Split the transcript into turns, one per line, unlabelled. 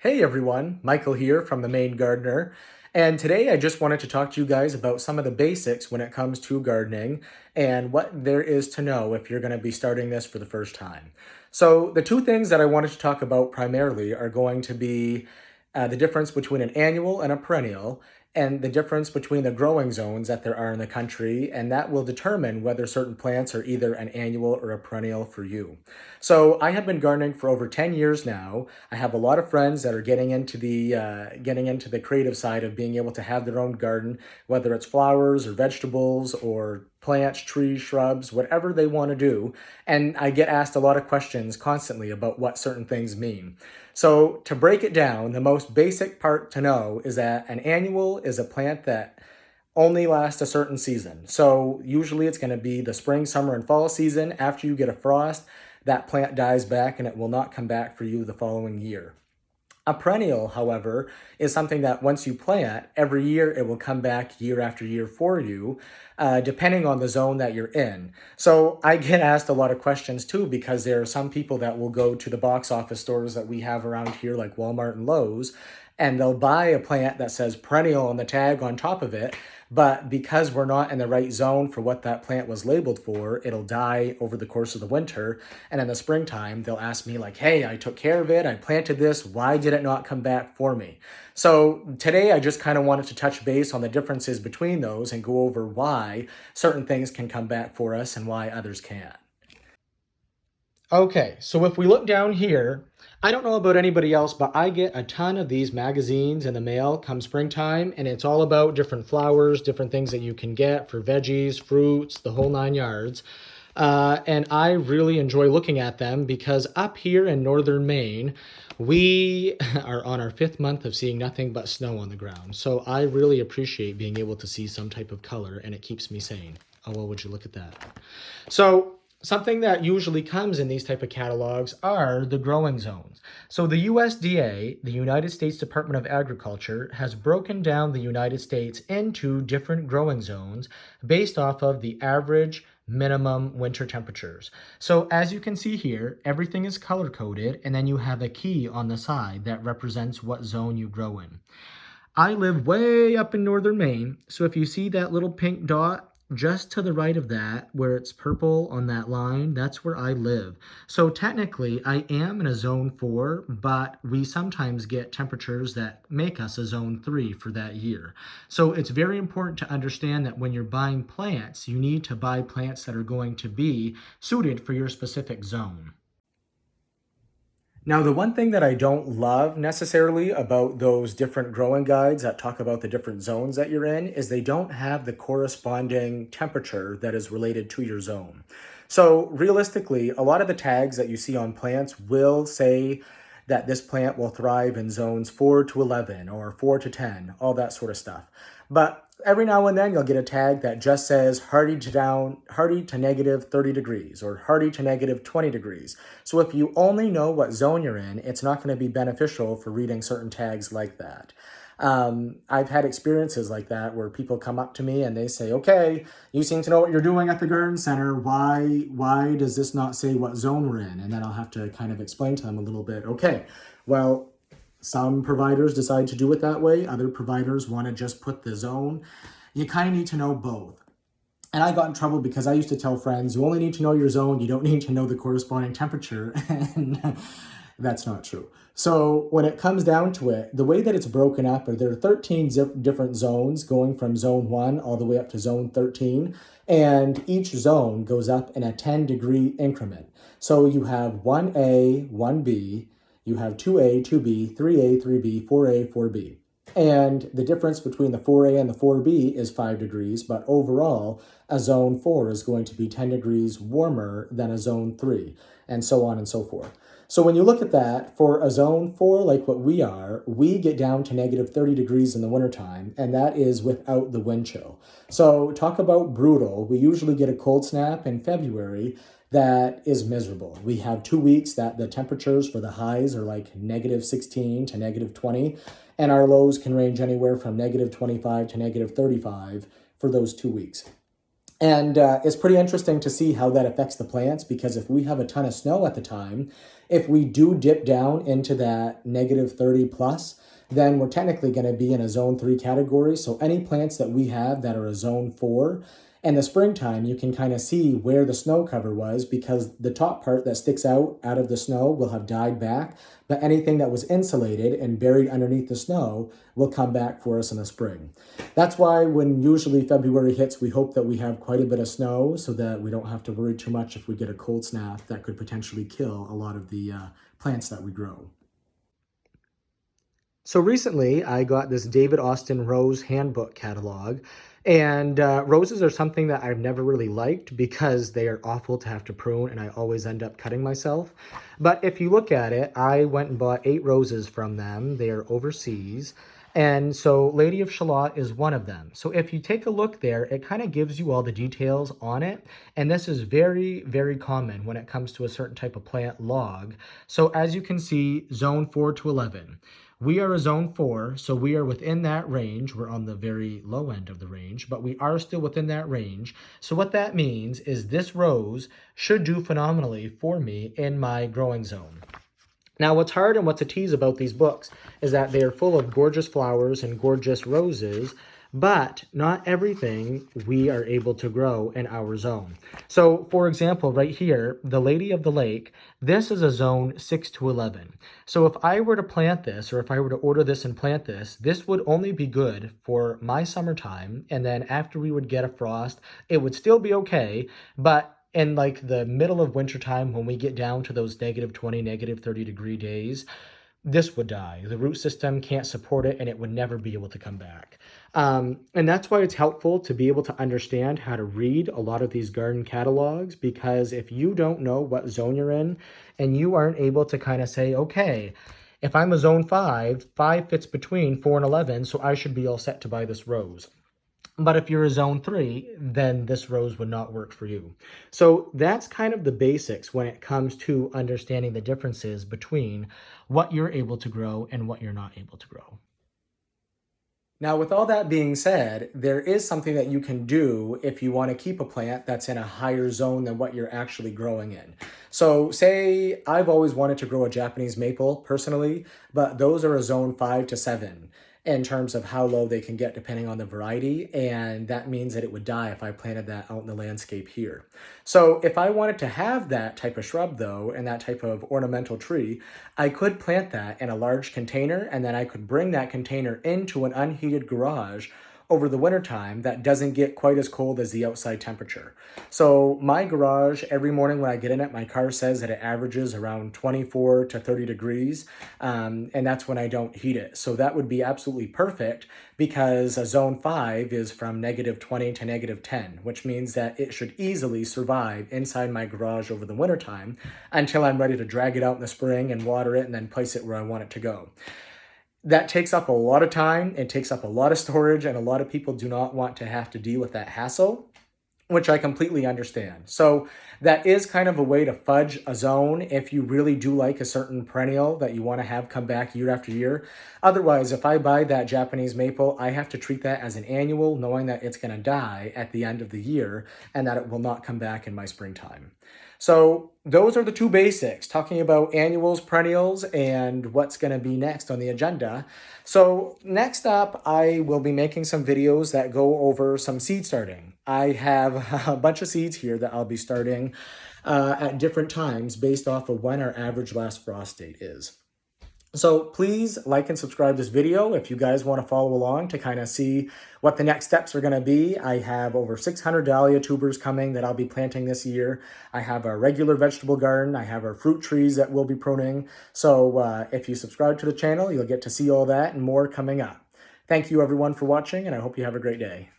Hey everyone, Michael here from the Maine Gardener, and today I just wanted to talk to you guys about some of the basics when it comes to gardening and what there is to know if you're going to be starting this for the first time. So the two things that I wanted to talk about primarily are going to be the difference between an annual and a perennial, and the difference between the growing zones that there are in the country, and that will determine whether certain plants are either an annual or a perennial for you. So I have been gardening for over 10 years now. I have a lot of friends that are getting into the creative side of being able to have their own garden, whether it's flowers or vegetables or plants, trees, shrubs, whatever they want to do. And I get asked a lot of questions constantly about what certain things mean. So to break it down, the most basic part to know is that an annual is a plant that only lasts a certain season. So usually it's going to be the spring, summer, and fall season. After you get a frost, that plant dies back and it will not come back for you the following year. A perennial, however, is something that once you plant, every year it will come back year after year for you, depending on the zone that you're in. So I get asked a lot of questions too, because there are some people that will go to the box office stores that we have around here, like Walmart and Lowe's, and they'll buy a plant that says perennial on the tag on top of it. But because we're not in the right zone for what that plant was labeled for, it'll die over the course of the winter. And in the springtime, they'll ask me like, hey, I took care of it. I planted this. Why did it not come back for me? So today I just kind of wanted to touch base on the differences between those and go over why certain things can come back for us and why others can't. Okay, so if we look down here, I don't know about anybody else, but I get a ton of these magazines in the mail come springtime, and it's all about different flowers, different things that you can get for veggies, fruits, the whole nine yards. And I really enjoy looking at them because up here in northern Maine, we are on our fifth month of seeing nothing but snow on the ground. So I really appreciate being able to see some type of color, and it keeps me sane. Oh, well, would you look at that? So something that usually comes in these type of catalogs are the growing zones. So the USDA, the United States Department of Agriculture, has broken down the United States into different growing zones based off of the average minimum winter temperatures. So as you can see here, everything is color coded, and then you have a key on the side that represents what zone you grow in. I live way up in northern Maine, so if you see that little pink dot just to the right of that, where it's purple on that line, that's where I live. So technically, I am in a zone 4, but we sometimes get temperatures that make us a zone 3 for that year. So it's very important to understand that when you're buying plants, you need to buy plants that are going to be suited for your specific zone. Now, the one thing that I don't love necessarily about those different growing guides that talk about the different zones that you're in is they don't have the corresponding temperature that is related to your zone. So realistically, a lot of the tags that you see on plants will say that this plant will thrive in zones 4 to 11 or 4 to 10, all that sort of stuff. But every now and then you'll get a tag that just says hardy to negative 30 degrees or hardy to negative 20 degrees. So if you only know what zone you're in, it's not going to be beneficial for reading certain tags like that. I've had experiences like that where people come up to me and they say, okay, you seem to know what you're doing at the garden center. Why does this not say what zone we're in? And then I'll have to kind of explain to them a little bit. Okay, well, some providers decide to do it that way. Other providers want to just put the zone. You kind of need to know both. And I got in trouble because I used to tell friends, you only need to know your zone. You don't need to know the corresponding temperature. And that's not true. So when it comes down to it, the way that it's broken up, there are 13 different zones going from zone 1 all the way up to zone 13. And each zone goes up in a 10-degree increment. So you have 1A, 1B, you have 2A, 2B, 3A, 3B, 4A, 4B. And the difference between the 4A and the 4B is 5 degrees, but overall, a zone 4 is going to be 10 degrees warmer than a zone 3, and so on and so forth. So when you look at that, for a zone 4 like what we are, we get down to negative 30 degrees in the wintertime, and that is without the wind chill. So talk about brutal. We usually get a cold snap in February that is miserable. We have 2 weeks that the temperatures for the highs are like negative 16 to negative 20, and our lows can range anywhere from negative 25 to negative 35 for those 2 weeks. And it's pretty interesting to see how that affects the plants, because if we have a ton of snow at the time, If we do dip down into that -30 plus, then we're technically going to be in a zone 3 category. So any plants that we have that are a zone 4, in the springtime, you can kind of see where the snow cover was, because the top part that sticks out of the snow will have died back, but anything that was insulated and buried underneath the snow will come back for us in the spring. That's why when usually February hits, we hope that we have quite a bit of snow so that we don't have to worry too much if we get a cold snap that could potentially kill a lot of the plants that we grow. So recently, I got this David Austin Rose Handbook catalog, and roses are something that I've never really liked because they are awful to have to prune, and I always end up cutting myself. But if you look at it, I went and bought 8 roses from them. They are overseas. And so Lady of Shalott is one of them. So if you take a look there, it kind of gives you all the details on it. And this is very, very common when it comes to a certain type of plant log. So as you can see, zone 4 to 11. We are a zone 4, so we are within that range. We're on the very low end of the range, but we are still within that range. So what that means is this rose should do phenomenally for me in my growing zone. Now, what's hard and what's a tease about these books is that they are full of gorgeous flowers and gorgeous roses, but not everything we are able to grow in our zone. So, for example, right here, the Lady of the Lake, this is a zone 6 to 11. So if I were to plant this, or if I were to order this and plant this, this would only be good for my summertime, and then after we would get a frost, it would still be okay, but in like the middle of wintertime, when we get down to those -20, -30 degree days, this would die. The root system can't support it, and it would never be able to come back. And that's why it's helpful to be able to understand how to read a lot of these garden catalogs, because if you don't know what zone you're in and you aren't able to kind of say, okay, if I'm a zone 5, 5 fits between 4 and 11, so I should be all set to buy this rose. But if you're a zone 3, then this rose would not work for you. So that's kind of the basics when it comes to understanding the differences between what you're able to grow and what you're not able to grow. Now, with all that being said, there is something that you can do if you want to keep a plant that's in a higher zone than what you're actually growing in. So say I've always wanted to grow a Japanese maple personally, but those are a zone 5 to 7 in terms of how low they can get depending on the variety, and that means that it would die if I planted that out in the landscape here. So if I wanted to have that type of shrub though, and that type of ornamental tree, I could plant that in a large container, and then I could bring that container into an unheated garage over the wintertime that doesn't get quite as cold as the outside temperature. So my garage, every morning when I get in it, my car says that it averages around 24 to 30 degrees, and that's when I don't heat it. So that would be absolutely perfect, because a zone 5 is from -20 to -10, which means that it should easily survive inside my garage over the wintertime until I'm ready to drag it out in the spring and water it and then place it where I want it to go. That takes up a lot of time, it takes up a lot of storage, and a lot of people do not want to have to deal with that hassle, which I completely understand. So that is kind of a way to fudge a zone if you really do like a certain perennial that you want to have come back year after year. Otherwise, if I buy that Japanese maple, I have to treat that as an annual, knowing that it's going to die at the end of the year and that it will not come back in my springtime. So those are the two basics, talking about annuals, perennials, and what's going to be next on the agenda. So next up, I will be making some videos that go over some seed starting. I have a bunch of seeds here that I'll be starting at different times based off of when our average last frost date is. So please like and subscribe this video if you guys want to follow along to kind of see what the next steps are going to be. I have over 600 dahlia tubers coming that I'll be planting this year. I have a regular vegetable garden. I have our fruit trees that we'll be pruning. So if you subscribe to the channel, you'll get to see all that and more coming up. Thank you everyone for watching, and I hope you have a great day.